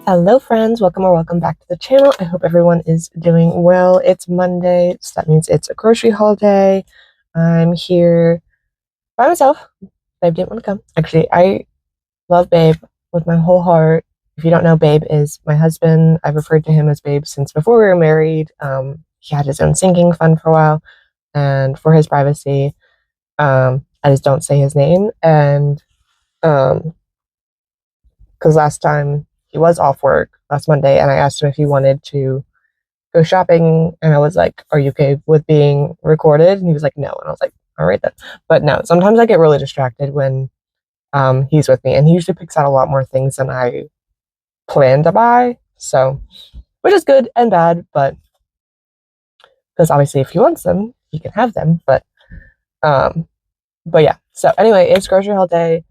Hello friends, welcome back to the channel. I hope everyone is doing well. It's Monday, so that means it's a grocery haul day. I'm here by myself. Babe didn't want to come. Actually, I love Babe with my whole heart. If you don't know, Babe is my husband. I've referred to him as Babe since before we were married. He had his own sinking fund for a while, and for his privacy, I just don't say his name. And because last time he was off work last Monday, and I asked him if he wanted to go shopping, and I was like, "Are you okay with being recorded?" And he was like, "No," and I was like, "All right then." But no, sometimes I get really distracted when he's with me, and he usually picks out a lot more things than I plan to buy. So, which is good and bad, but because obviously if he wants them, he can have them. But yeah. So anyway, it's grocery haul day.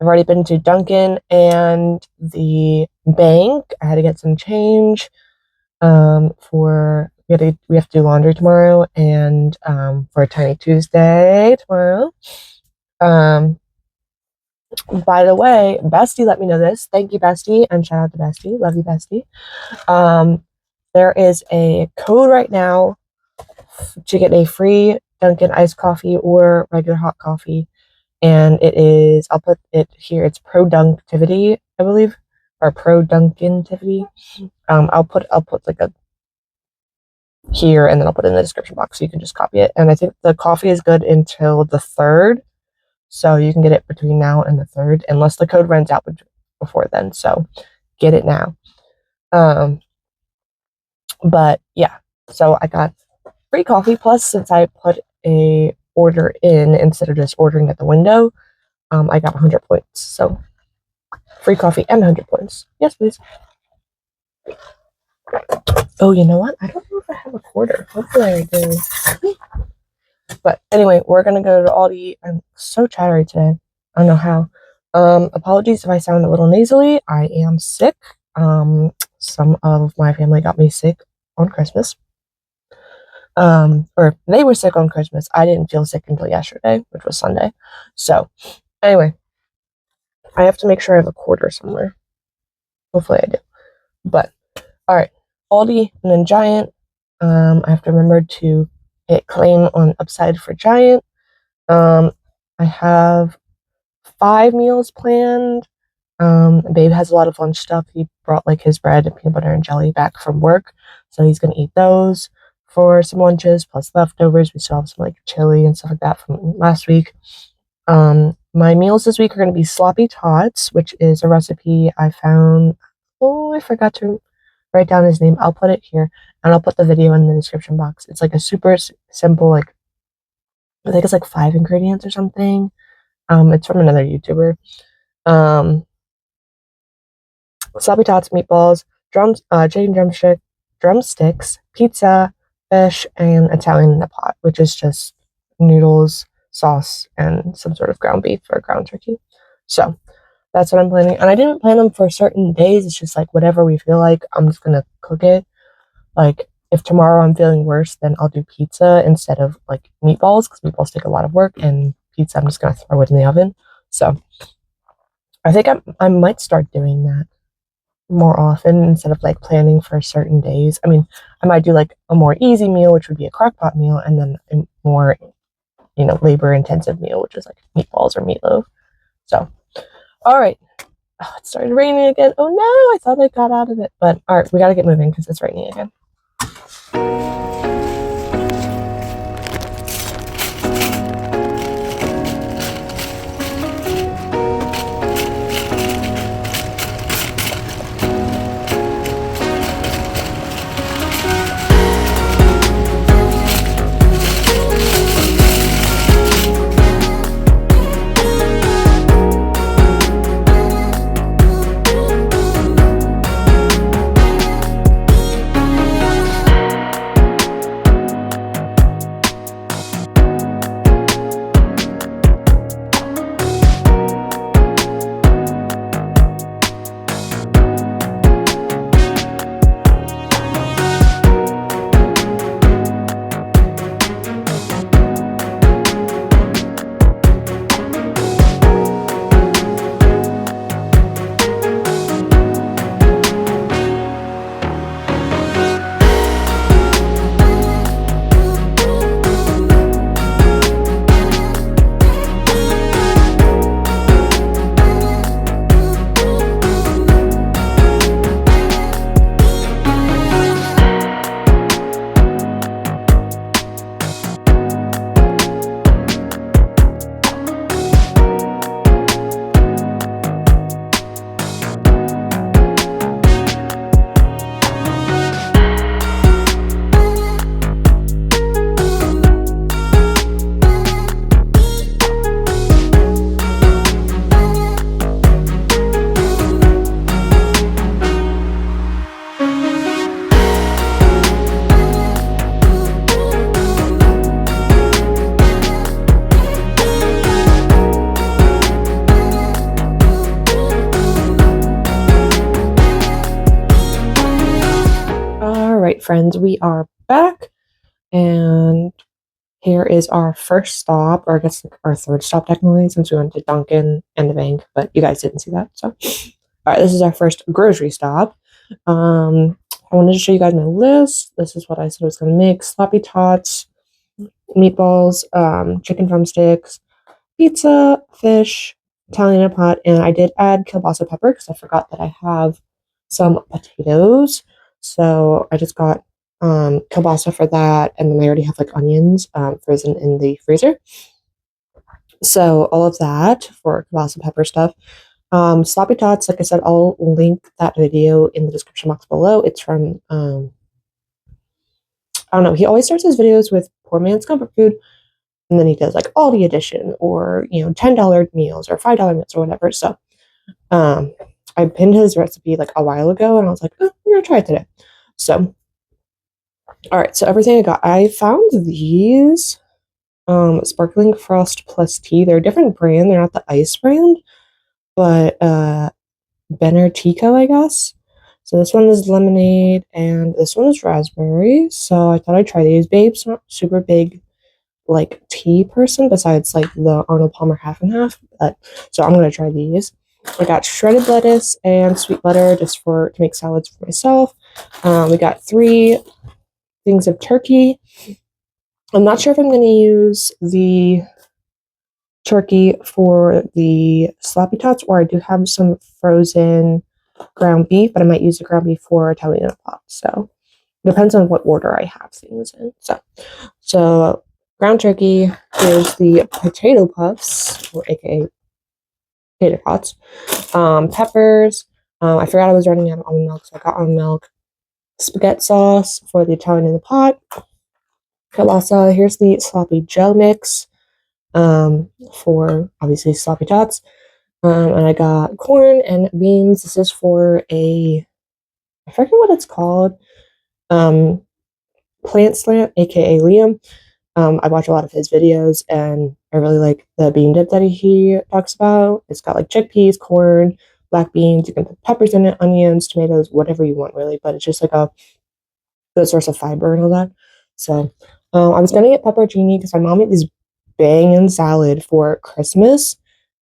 I've already been to Dunkin and the bank. I had to get some change. We have to do laundry tomorrow, and for a Tiny Tuesday tomorrow. By the way, Bestie let me know this. Thank you, Bestie, and shout out to Bestie. Love you, Bestie. There is a code right now to get a free Dunkin' iced coffee or regular hot coffee. And it is, I'll put it here, it's PRODUNKTIVITY, I believe, or PRODUNKTIVITY. I'll put like a here, and then I'll put it in the description box so you can just copy it. And I think the coffee is good until the 3rd, so you can get it between now and the 3rd, unless the code runs out before then. So get it now. But yeah, so I got free coffee, plus since I put a order in instead of just ordering at the window, I got 100 points. So free coffee and 100 points. Yes, please. Oh, you know what? I don't know if I have a quarter. Hopefully I do. But anyway, we're gonna go to Aldi. I'm so chattery today. I don't know how. Apologies if I sound a little nasally. I am sick. Some of my family got me sick on Christmas. Or they were sick on Christmas. I didn't feel sick until yesterday, which was Sunday. So anyway, I have to make sure I have a quarter somewhere. Hopefully I do. But all right, Aldi and then Giant. I have to remember to hit claim on Upside for Giant. I have 5 meals planned. Babe has a lot of lunch stuff. He brought like his bread and peanut butter and jelly back from work, so he's gonna eat those for some lunches plus leftovers. We still have some like chili and stuff like that from last week. My meals this week are gonna be sloppy tots, which is a recipe I found. Oh, I forgot to write down his name. I'll put it here, and I'll put the video in the description box. It's like a super simple, like I think it's like 5 ingredients or something. It's from another YouTuber. Sloppy tots, meatballs, chicken drumsticks, pizza, fish, and Italian in a pot, which is just noodles, sauce, and some sort of ground beef or ground turkey. So that's what I'm planning. And I didn't plan them for certain days. It's just like whatever we feel like, I'm just gonna cook it. Like if tomorrow I'm feeling worse, then I'll do pizza instead of like meatballs, because meatballs take a lot of work, and pizza I'm just gonna throw it in the oven. So I think I might start doing that more often instead of like planning for certain days. I mean, I might do like a more easy meal, which would be a crock-pot meal, and then a more, labor intensive meal, which is like meatballs or meatloaf. So, all right. Oh, it started raining again. Oh no, I thought I got out of it. But all right, we got to get moving because it's raining again. friends, we are back, and here is our first stop, or I guess like our third stop technically, since we went to Dunkin and the bank, but you guys didn't see that. So, all right, this is our first grocery stop. I wanted to show you guys my list. This is what I said I was going to make: sloppy tots, meatballs, chicken drumsticks, pizza, fish, Italian in a pot, and I did add kielbasa pepper because I forgot that I have some potatoes. So I just got kielbasa for that, and then I already have like onions frozen in the freezer. So all of that for kielbasa pepper stuff. Sloppy tots, like I said, I'll link that video in the description box below. It's from I don't know, he always starts his videos with poor man's comfort food, and then he does like Aldi edition, or $10 meals or $5 meals or whatever. So I pinned his recipe like a while ago, and I was like, oh, we're gonna try it today. So all right, so everything I found these sparkling frost plus tea. They're a different brand. They're not the ice brand, but Benartico, I guess. So this one is lemonade, and this one is raspberry. So I thought I'd try these. Babe's not super big like tea person, besides like the Arnold Palmer half and half. But so I'm gonna try these. I got shredded lettuce and sweet butter just to make salads for myself. We got 3 things of turkey. I'm not sure if I'm gonna use the turkey for the sloppy tots, or I do have some frozen ground beef, but I might use the ground beef for Italian in a pot. So it depends on what order I have things in. So ground turkey. Here's the potato puffs, or aka potato tots. Peppers. I forgot I was running out of almond milk, so I got almond milk. Spaghetti sauce for the Italian in the pot. Kielbasa. Here's the sloppy Joe mix for obviously sloppy tots. And I got corn and beans. This is for I forget what it's called. Plant Slant, aka Liam. I watch a lot of his videos, and I really like the bean dip that he talks about. It's got like chickpeas, corn, black beans. You can put peppers in it, onions, tomatoes, whatever you want really, but it's just like a good source of fiber and all that. So I was gonna get pepperoni because my mom made this banging salad for Christmas,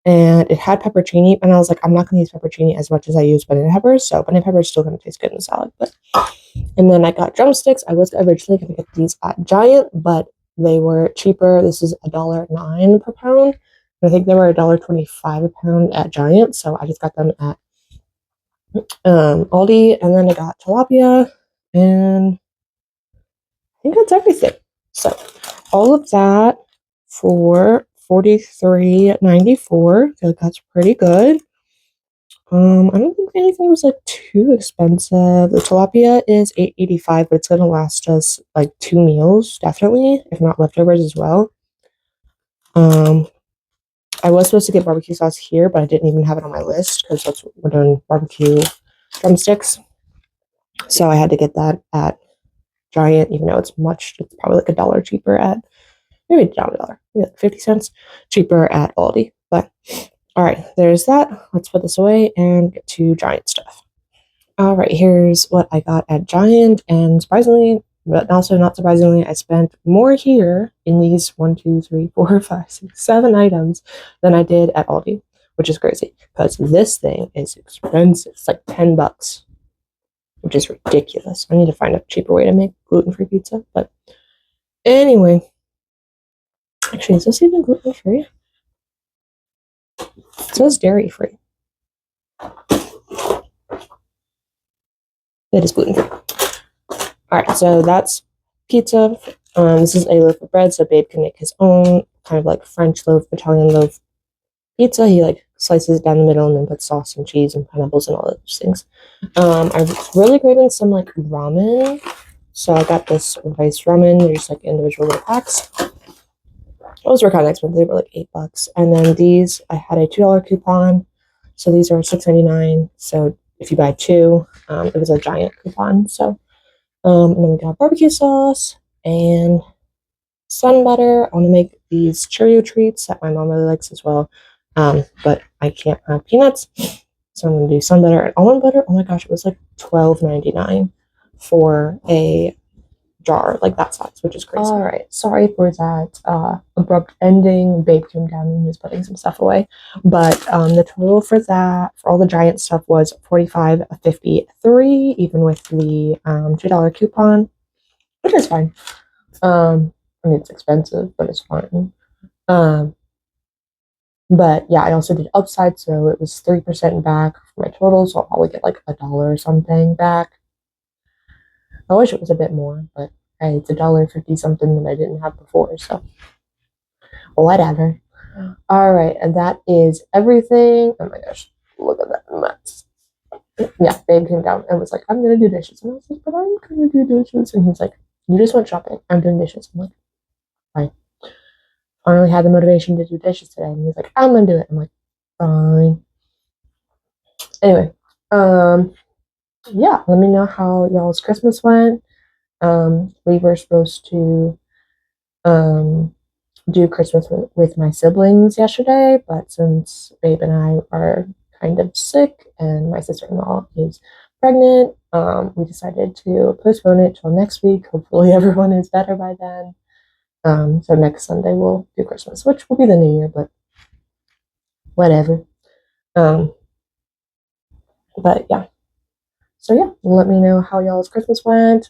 and it had pepperoni, and I was like, I'm not gonna use pepperoni as much as I use banana peppers, so banana peppers still gonna taste good in the salad. And then I got drumsticks. I was originally gonna get these at Giant, but they were cheaper. This is $1.09 per pound. I think they were $1.25 a pound at Giant, so I just got them at Aldi. And then I got tilapia, and I think that's everything. So all of that for $43.94. I feel like that's pretty good. I don't think anything was like too expensive. The tilapia is $8.85, but it's gonna last us like 2 meals, definitely, if not leftovers as well. I was supposed to get barbecue sauce here, but I didn't even have it on my list because we're doing barbecue drumsticks. So I had to get that at Giant, even though it's probably like $1 cheaper at, maybe down $1, maybe like 50 cents cheaper at Aldi. But all right, there's that. Let's put this away and get to Giant stuff. All right, here's what I got at Giant, and surprisingly, but also not surprisingly, I spent more here in these 1, 2, 3, 4, 5, 6, 7 items than I did at Aldi, which is crazy because this thing is expensive. It's like $10, which is ridiculous. I need to find a cheaper way to make gluten-free pizza. But anyway, actually, is this even gluten-free? It says dairy-free. It is gluten-free. All right, so that's pizza. This is a loaf of bread, so Babe can make his own kind of like French loaf, Italian loaf pizza. He like slices it down the middle and then puts sauce and cheese and pineapples and all those things. I was really craving some like ramen, so I got this rice ramen. They're just like individual little packs. Those were kind of expensive. They were like $8. And then these, I had a $2 coupon, so these are $6.99. So if you buy 2, it was a Giant coupon. So and then we got barbecue sauce and sun butter. I want to make these Cheerio treats that my mom really likes as well, but I can't have peanuts, so I'm going to do sun butter and almond butter. Oh my gosh, it was like $12.99 for a jar like that size, which is crazy. All right, sorry for that abrupt ending. Babe came down and was putting some stuff away, but the total for that, for all the giant stuff, was $45.53, even with the $2 coupon, which is fine. I mean, it's expensive, but it's fine. But yeah, I also did upside, so it was 3% back for my total, so I'll probably get like $1 or something back. I wish it was a bit more, but hey, it's $1.50 something that I didn't have before, so whatever. All right, and that is everything. Oh my gosh, look at that mess. Yeah, Babe came down and was like, I'm gonna do dishes. And I was like, but I'm gonna do dishes. And he's like, you just went shopping. I'm doing dishes. I'm like, fine. Finally had the motivation to do dishes today. And he's like, I'm gonna do it. I'm like, fine. Anyway, yeah, let me know how y'all's Christmas went. We were supposed to do Christmas with my siblings yesterday, but since Babe and I are kind of sick and my sister-in-law is pregnant, we decided to postpone it till next week. Hopefully everyone is better by then. So next Sunday we'll do Christmas, which will be the new year, but whatever. But yeah. So yeah, let me know how y'all's Christmas went.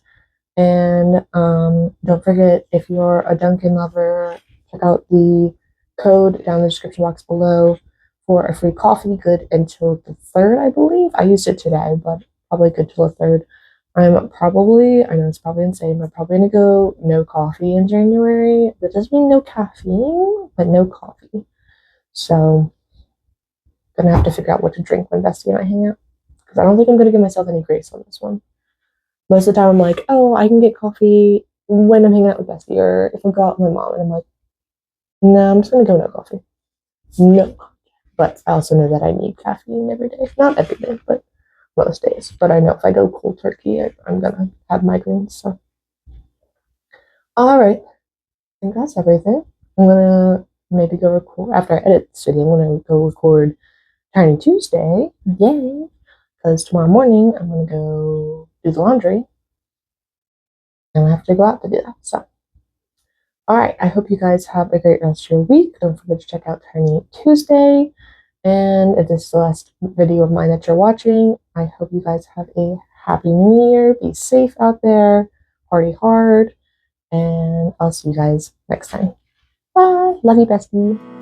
And don't forget, if you're a Dunkin lover, check out the code down in the description box below for a free coffee, good until the 3rd, I believe. I used it today, but probably good till the 3rd. I know it's probably insane, but I'm probably going to go no coffee in January. That doesn't mean no caffeine, but no coffee. So, gonna have to figure out what to drink when Bestie and I hang out. Because I don't think I'm going to give myself any grace on this one. Most of the time I'm like, oh, I can get coffee when I'm hanging out with Bestie, or if I go out with my mom, and I'm like, no, I'm just gonna go no coffee. No. But I also know that I need caffeine every day. Not every day, but most days. But I know if I go cold turkey, I'm gonna have migraines. So, all right, I think that's everything. I'm gonna maybe go record after I edit this video. I'm gonna go record Tiny Tuesday. Yay! Because tomorrow morning I'm gonna go do the laundry. And I have to go out to do that. So, all right. I hope you guys have a great rest of your week. Don't forget to check out Tiny Tuesday. And if this is the last video of mine that you're watching, I hope you guys have a happy new year. Be safe out there. Party hard. And I'll see you guys next time. Bye. Love you, bestie.